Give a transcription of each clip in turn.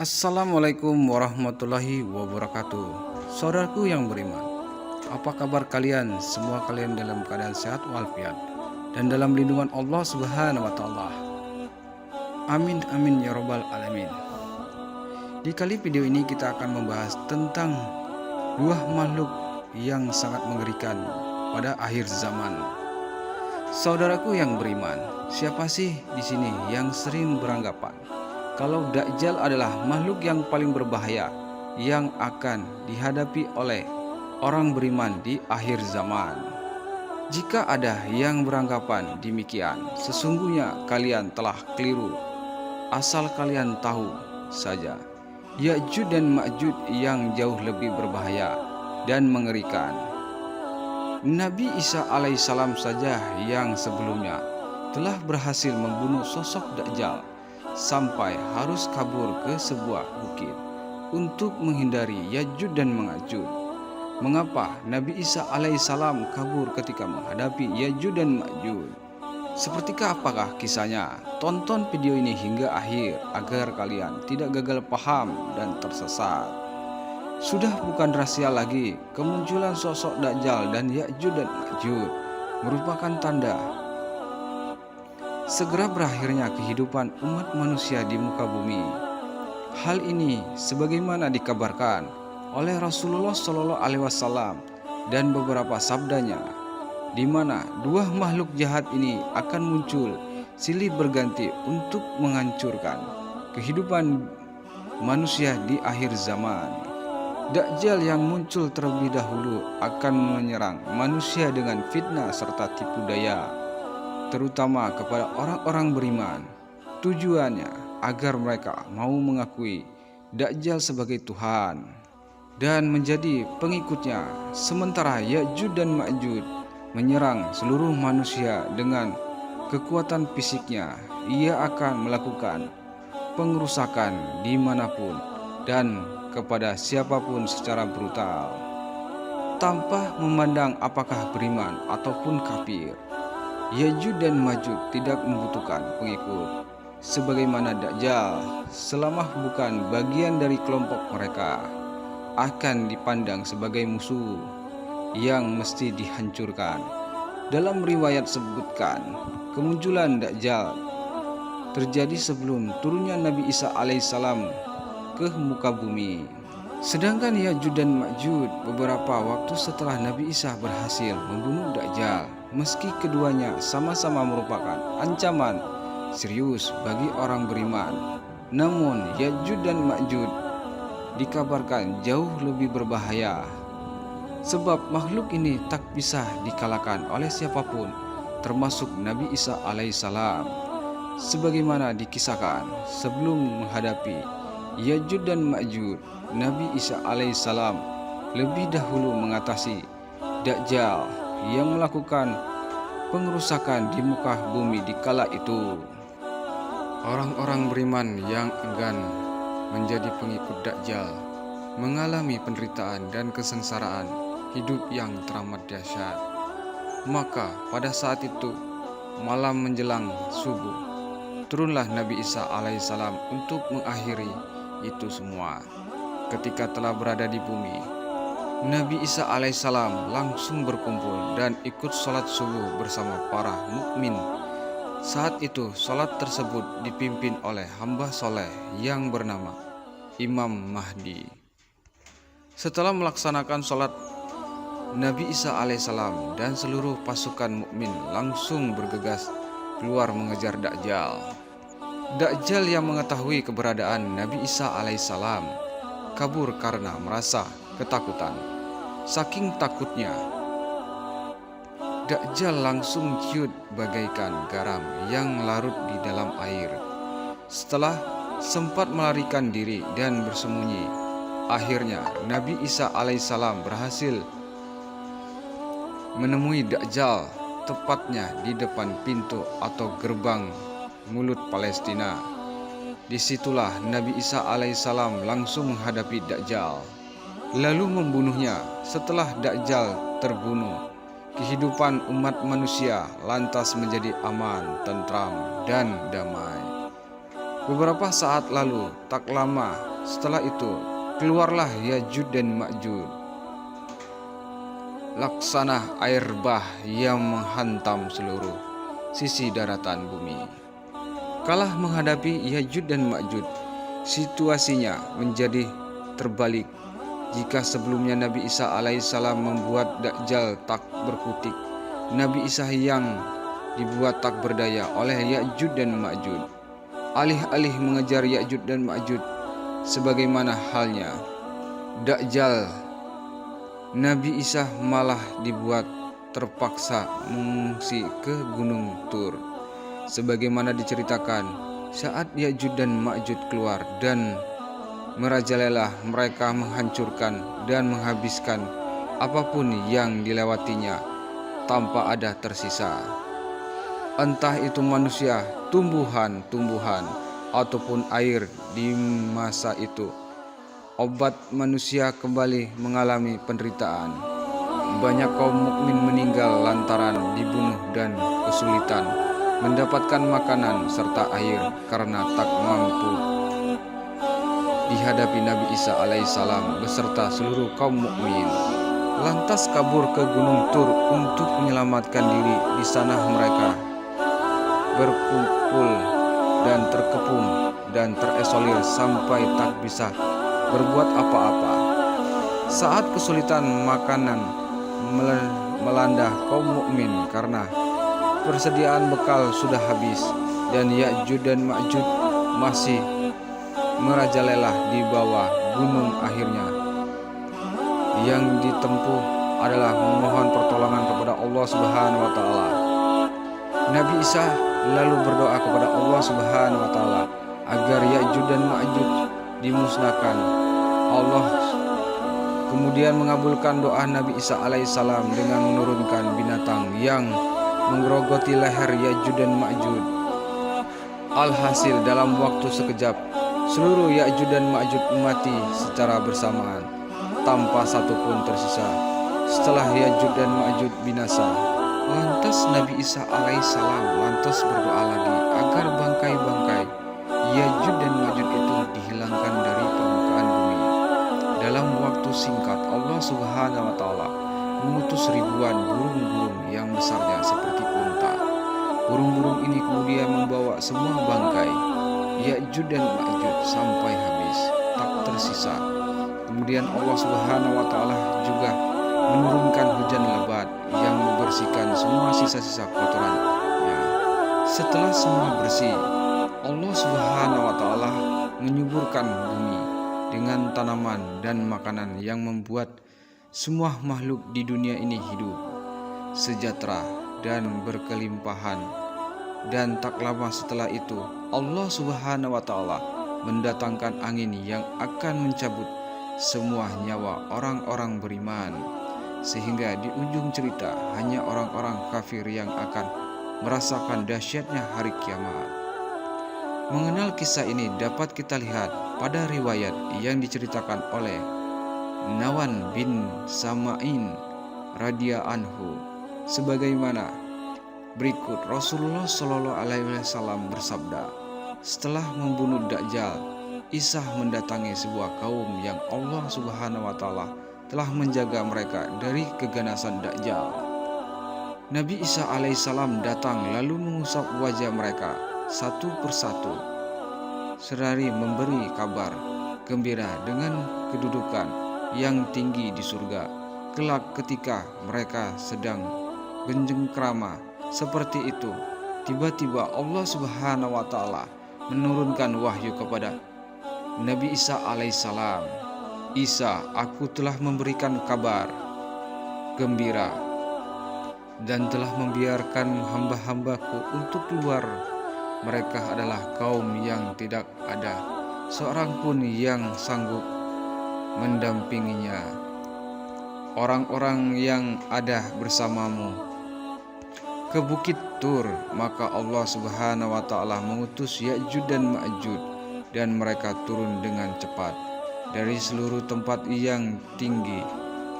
Assalamualaikum warahmatullahi wabarakatuh. Saudaraku yang beriman, apa kabar kalian? Semua kalian dalam keadaan sehat walafiat dan dalam lindungan Allah Subhanahu wa taala. Amin amin ya rabbal alamin. Di kali video ini kita akan membahas tentang dua makhluk yang sangat mengerikan pada akhir zaman. Saudaraku yang beriman, siapa sih di sini yang sering beranggapan kalau Dajjal adalah makhluk yang paling berbahaya yang akan dihadapi oleh orang beriman di akhir zaman? Jika ada yang beranggapan demikian, sesungguhnya kalian telah keliru. Asal kalian tahu saja, Ya'juj dan Ma'juj yang jauh lebih berbahaya dan mengerikan. Nabi Isa alaihissalam saja yang sebelumnya telah berhasil membunuh sosok Dajjal sampai harus kabur ke sebuah bukit untuk menghindari Ya'juj dan Ma'juj. Mengapa Nabi Isa alaihissalam kabur ketika menghadapi Ya'juj dan Ma'juj? Sepertikah apakah kisahnya? Tonton video ini hingga akhir agar kalian tidak gagal paham dan tersesat. Sudah bukan rahasia lagi, kemunculan sosok Dajjal dan Ya'juj dan Ma'juj merupakan tanda segera berakhirnya kehidupan umat manusia di muka bumi. Hal ini sebagaimana dikabarkan oleh Rasulullah Shallallahu Alaihi Wasallam dan beberapa sabdanya, di mana dua makhluk jahat ini akan muncul silih berganti untuk menghancurkan kehidupan manusia di akhir zaman. Dajjal yang muncul terlebih dahulu akan menyerang manusia dengan fitnah serta tipu daya, terutama kepada orang-orang beriman. Tujuannya agar mereka mau mengakui Dajjal sebagai Tuhan dan menjadi pengikutnya. Sementara Ya'juj dan Ma'juj menyerang seluruh manusia dengan kekuatan fisiknya. Ia akan melakukan pengerusakan dimanapun dan kepada siapapun secara brutal, tanpa memandang apakah beriman ataupun kafir. Ya'juj dan Ma'juj tidak membutuhkan pengikut sebagaimana Dajjal. Selama bukan bagian dari kelompok mereka, akan dipandang sebagai musuh yang mesti dihancurkan. Dalam riwayat sebutkan, kemunculan Dajjal terjadi sebelum turunnya Nabi Isa alaihissalam ke muka bumi. Sedangkan Ya'juj dan Ma'juj beberapa waktu setelah Nabi Isa berhasil membunuh Dajjal. Meski keduanya sama-sama merupakan ancaman serius bagi orang beriman, namun Ya'juj dan Ma'juj dikabarkan jauh lebih berbahaya, sebab makhluk ini tak bisa dikalahkan oleh siapapun, termasuk Nabi Isa alaihissalam. Sebagaimana dikisahkan, sebelum menghadapi Ya'juj dan Ma'juj, Nabi Isa alaihissalam lebih dahulu mengatasi Dajjal yang melakukan pengerusakan di muka bumi di kala itu. Orang-orang beriman yang enggan menjadi pengikut Dajjal mengalami penderitaan dan kesengsaraan hidup yang teramat dahsyat. Maka pada saat itu, malam menjelang subuh, turunlah Nabi Isa alaihissalam untuk mengakhiri itu semua. Ketika telah berada di bumi, Nabi Isa alaihissalam langsung berkumpul dan ikut sholat subuh bersama para mukmin. Saat itu sholat tersebut dipimpin oleh hamba soleh yang bernama Imam Mahdi. Setelah melaksanakan sholat, Nabi Isa alaihissalam dan seluruh pasukan mukmin langsung bergegas keluar mengejar Dajjal. Dajjal yang mengetahui keberadaan Nabi Isa alaihissalam kabur karena merasa ketakutan. Saking takutnya, Dajjal langsung ciut bagaikan garam yang larut di dalam air. Setelah sempat melarikan diri dan bersembunyi, akhirnya Nabi Isa alaihissalam berhasil menemui Dajjal tepatnya di depan pintu atau gerbang mulut Palestina. Disitulah Nabi Isa alaihissalam langsung menghadapi Dajjal, lalu membunuhnya. Setelah Dajjal terbunuh, kehidupan umat manusia lantas menjadi aman, tentram, dan damai. Beberapa saat lalu, tak lama Setelah itu keluarlah Ya'juj dan Ma'juj laksana air bah yang menghantam seluruh sisi daratan bumi. Kalah menghadapi Ya'juj dan Ma'juj, situasinya menjadi terbalik. Jika sebelumnya Nabi Isa alaihissalam membuat Dajjal tak berkutik, Nabi Isa yang dibuat tak berdaya oleh Ya'juj dan Ma'juj. Alih-alih mengejar Ya'juj dan Ma'juj sebagaimana halnya Dajjal, Nabi Isa malah dibuat terpaksa mengungsi ke Gunung Tur. Sebagaimana diceritakan, saat Ya'juj dan Ma'juj keluar dan merajalela, mereka menghancurkan dan menghabiskan apapun yang dilewatinya tanpa ada tersisa. Entah itu manusia, tumbuhan-tumbuhan, ataupun air di masa itu. Obat manusia kembali mengalami penderitaan. Banyak kaum mukmin meninggal lantaran dibunuh dan kesulitan mendapatkan makanan serta air karena tak mampu dihadapi Nabi Isa alaihissalam beserta seluruh kaum mukmin. Lantas kabur ke Gunung Tur untuk menyelamatkan diri. Di sana mereka berkumpul dan terkepung dan terisolir sampai tak bisa berbuat apa-apa. Saat kesulitan makanan melanda kaum mukmin karena persediaan bekal sudah habis dan Ya'juj dan Ma'juj masih merajalela di bawah gunung, akhirnya yang ditempuh adalah memohon pertolongan kepada Allah Subhanahu wa taala. Nabi Isa lalu berdoa kepada Allah Subhanahu wa taala agar Ya'juj dan Ma'juj dimusnahkan. Allah kemudian mengabulkan doa Nabi Isa alaihissalam dengan menurunkan binatang yang menggerogoti leher Ya'juj dan Ma'juj. Alhasil dalam waktu sekejap seluruh Ya'juj dan Ma'juj mati secara bersamaan tanpa satu pun tersisa. Setelah Ya'juj dan Ma'juj binasa, lantas Nabi Isa alaihissalam lantas berdoa lagi agar bangkai-bangkai Ya'juj dan Ma'juj itu dihilangkan dari permukaan bumi. Dalam waktu singkat Allah Subhanahu wa taala mengutus ribuan burung-burung yang besarnya seperti unta. Burung-burung ini kemudian membawa semua bangkai Ya'juj dan Ma'juj sampai habis, tak tersisa. Kemudian Allah Subhanahu wa taala juga menurunkan hujan lebat yang membersihkan semua sisa-sisa kotorannya. Setelah semua bersih, Allah Subhanahu wa taala menyuburkan bumi dengan tanaman dan makanan yang membuat semua makhluk di dunia ini hidup sejahtera dan berkelimpahan. Dan tak lama setelah itu Allah Subhanahu wa taala mendatangkan angin yang akan mencabut semua nyawa orang-orang beriman, sehingga di ujung cerita hanya orang-orang kafir yang akan merasakan dahsyatnya hari kiamat. Mengenal kisah ini dapat kita lihat pada riwayat yang diceritakan oleh Nawan bin Sama'in radhiyallahu anhu sebagaimana berikut. Rasulullah Shallallahu alaihi wasallam bersabda, setelah membunuh Dajjal, Isa mendatangi sebuah kaum yang Allah Subhanahu wa taala telah menjaga mereka dari keganasan Dajjal. Nabi Isa alaihissalam datang lalu mengusap wajah mereka satu persatu, seraya memberi kabar gembira dengan kedudukan yang tinggi di surga. Kelak ketika mereka sedang bercengkrama seperti itu, tiba-tiba Allah Subhanahu wa taala menurunkan wahyu kepada Nabi Isa alaihissalam. Isa, aku telah memberikan kabar gembira dan telah membiarkan hamba-hambaku untuk keluar. Mereka adalah kaum yang tidak ada seorang pun yang sanggup mendampinginya. Orang-orang yang ada bersamamu ke Bukit Tur, maka Allah Subhanahu wa taala mengutus Ya'juj dan Ma'juj dan mereka turun dengan cepat dari seluruh tempat yang tinggi.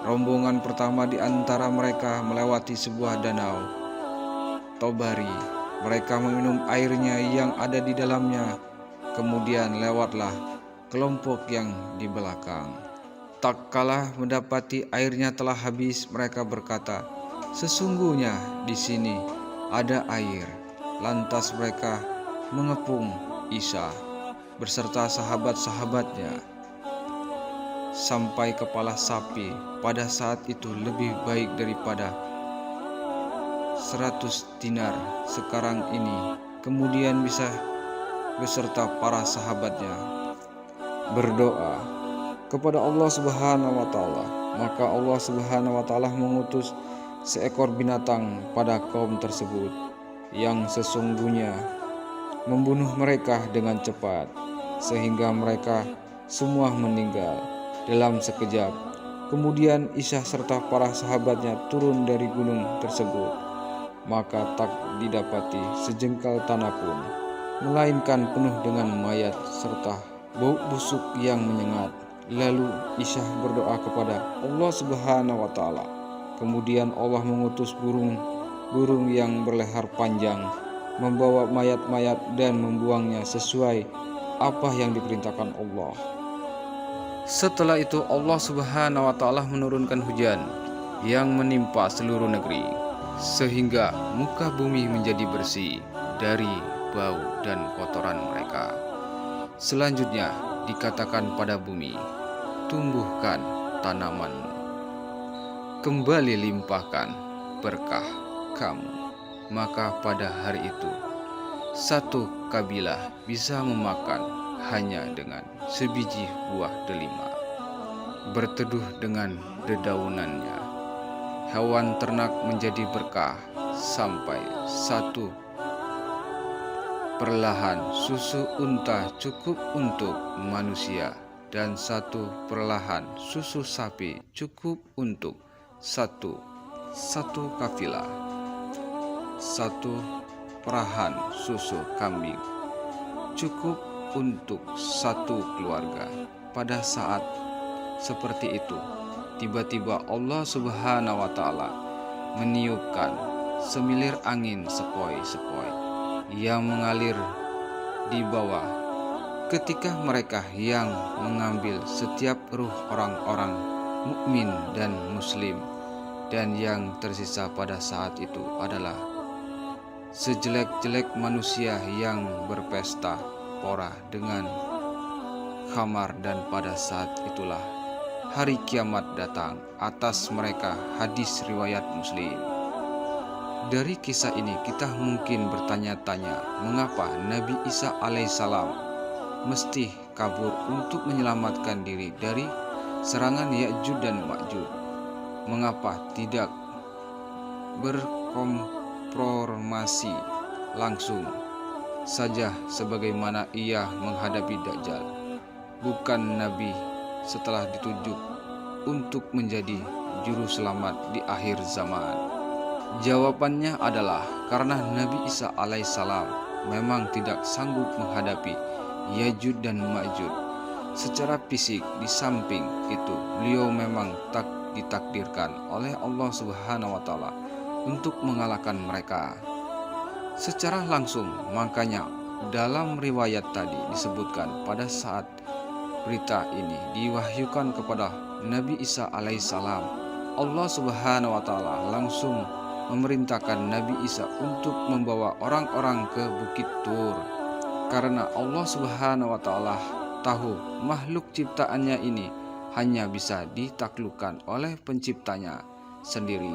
Rombongan pertama di antara mereka melewati sebuah danau Tobari. Mereka meminum airnya yang ada di dalamnya. Kemudian lewatlah kelompok yang di belakang. Tak kalah mendapati airnya telah habis, mereka berkata, "Sesungguhnya di sini ada air." Lantas mereka mengepung Isa beserta sahabat-sahabatnya sampai kepala sapi. Pada saat itu lebih baik daripada 100 dinar sekarang ini. Kemudian bisa beserta para sahabatnya berdoa kepada Allah Subhanahu wa taala. Maka Allah Subhanahu wa taala mengutus seekor binatang pada kaum tersebut yang sesungguhnya membunuh mereka dengan cepat sehingga mereka semua meninggal dalam sekejap. Kemudian Isa serta para sahabatnya turun dari gunung tersebut, maka tak didapati sejengkal tanah pun, melainkan penuh dengan mayat serta bau busuk yang menyengat. Lalu Isa berdoa kepada Allah Subhanahu wa taala. Kemudian Allah mengutus burung yang berleher panjang, membawa mayat-mayat dan membuangnya sesuai apa yang diperintahkan Allah. Setelah itu Allah Subhanahu wa taala menurunkan hujan yang menimpa seluruh negeri, sehingga muka bumi menjadi bersih dari bau dan kotoran mereka. Selanjutnya dikatakan pada bumi, "Tumbuhkan tanamanmu, kembali limpahkan berkah kamu." Maka pada hari itu satu kabilah bisa memakan hanya dengan sebiji buah delima, berteduh dengan dedaunannya. Hewan ternak menjadi berkah sampai 1/4 susu unta cukup untuk manusia, dan 1/4 susu sapi cukup untuk satu kafilah. 1/4 susu kambing cukup untuk satu keluarga. Pada saat seperti itu, tiba-tiba Allah Subhanahu wa taala meniupkan semilir angin sepoi-sepoi yang mengalir di bawah. Ketika mereka yang mengambil setiap ruh orang-orang mukmin dan muslim, dan yang tersisa pada saat itu adalah sejelek-jelek manusia yang berpesta pora dengan khamar, dan pada saat itulah hari kiamat datang atas mereka. Hadis riwayat Muslim. Dari kisah ini kita mungkin bertanya-tanya, mengapa Nabi Isa alaihissalam mesti kabur untuk menyelamatkan diri dari serangan Ya'juj dan Ma'juj? Mengapa tidak berkonfrontasi langsung saja sebagaimana ia menghadapi Dajjal? Bukan Nabi setelah ditunjuk untuk menjadi juru selamat di akhir zaman? Jawabannya adalah karena Nabi Isa alaihissalam memang tidak sanggup menghadapi Ya'juj dan Ma'juj secara fisik. Di samping itu, beliau memang tak ditakdirkan oleh Allah Subhanahu wa taala untuk mengalahkan mereka secara langsung. Makanya dalam riwayat tadi disebutkan pada saat berita ini diwahyukan kepada Nabi Isa alaihissalam, Allah Subhanahu wa taala langsung memerintahkan Nabi Isa untuk membawa orang-orang ke Bukit Tur, karena Allah Subhanahu wa taala tahu makhluk ciptaannya ini hanya bisa ditaklukkan oleh penciptanya sendiri.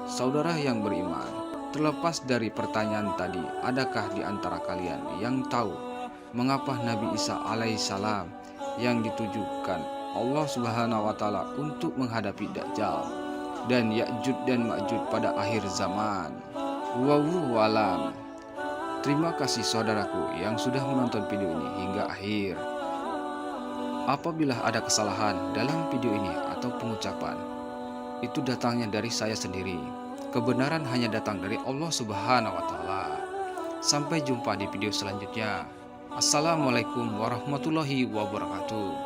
Saudara yang beriman, terlepas dari pertanyaan tadi, adakah di antara kalian yang tahu mengapa Nabi Isa alaihissalam yang ditujukan Allah Subhanahu wa taala untuk menghadapi Dajjal dan Ya'juj dan Ma'juj pada akhir zaman? Wallahu alam. Terima kasih saudaraku yang sudah menonton video ini hingga akhir. Apabila ada kesalahan dalam video ini atau pengucapan, itu datangnya dari saya sendiri. Kebenaran hanya datang dari Allah Subhanahu wa taala. Sampai jumpa di video selanjutnya. Assalamualaikum warahmatullahi wabarakatuh.